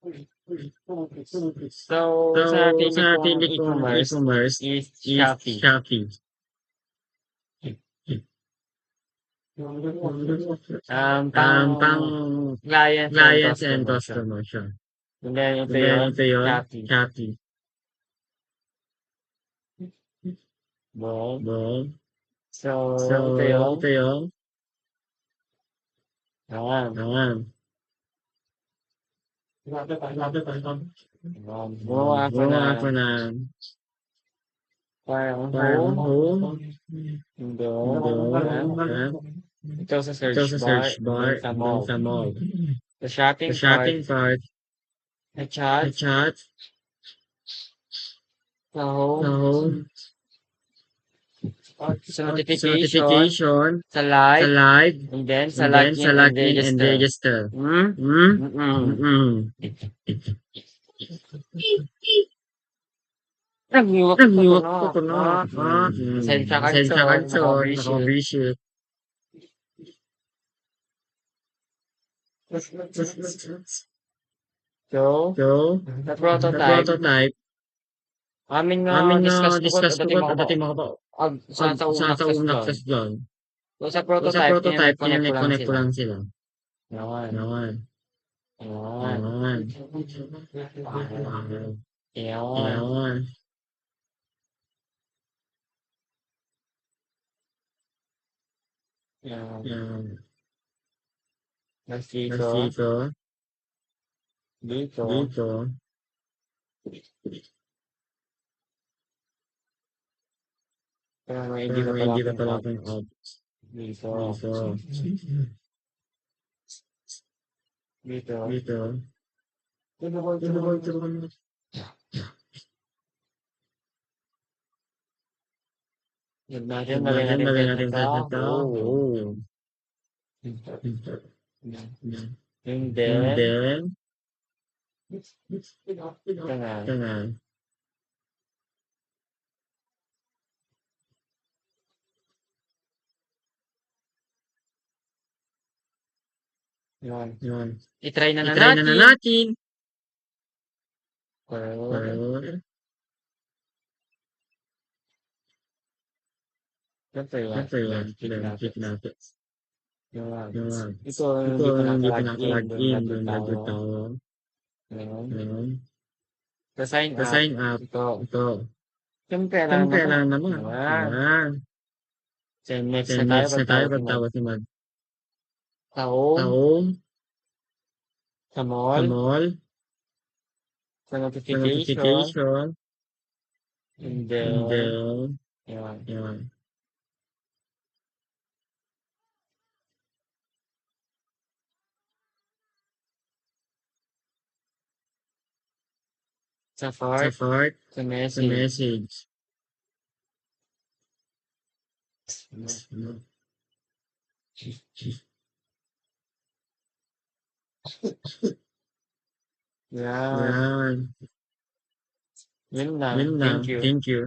So, So, sa sa napili kong napili kong e-commerce e-commerce is is Shopee. Shopee. Pang Pang clients and clients and customer siya. customer siya. And then ito And then yun, ito yun, Shopee. Shopee. Bon. Bon. So, So, ito yun. ito yun. Ayan. Ayan. Gumawa ako Gumawa ng ako ng parang parang home. home. And Doon. then, ito sa Ito search sa bar. search And then bar. sa Doon mall. sa mall. Sa Sa shopping cart. shopping cart. Sa chat. Sa chat. Sa Sa home. home. Sa Sa notification. notification. Sa Sa live. live. And then sa And then sa login and login and register. register. Hmm? Hmm? Mm-mm. Nag-iwak ko to Nag-iwak na. ko na. Pasensya ka Pasensya ka son. son. Naka-appreciate. Naka-appreciate. So, So, sa sa prototype, prototype, amin na amin na discuss ko discuss ko dati at mga dati mga pa sa sa unang sa test unang doon. test doon. So, sa So, sa prototype, prototype, connect ko lang connect ko sila. lang sila. Yan. Yan. Yan. Yan. Yan. Yan. Yan. Yan. Tapos Tapos dito, dito, dito, dito, parang may hindi parang pa may pala hindi pa akong pala out. akong out. Dito, Dito, dito. dito. Dito ko, Dito ko, dito ko. Imagine, lagay Imagine, natin lagay test natin nito. sa tao. Oh. And And then, then, ito na. ito na. Yan. Yun. I-try na I-try na natin. natin. Pero, Pero, ito yun. ito yun. Click natin. Click natin. Yan. Yun. Ito, Ito, hindi pa hindi pa naka-login. naka-log Doon in. nandun Doon tayo. nandun tayo. Yan. Yun. Sa sign Sa up, sign up. ito. Ito. Siyempre, alam Siyempre, naman. alam naman. Yan. Yan. 10 minutes 10 na tayo minutes na tayo pagtapos ni Mag. pagtapos ni Mag. Sa Sa home, home, sa sa mall, mall, sa sa notification, notification, and and then, then, yan. yan. Sa Sa fart, part, sa sa message. message. Yan. Yan. Yun lang. Yun lang. Thank you. Thank you.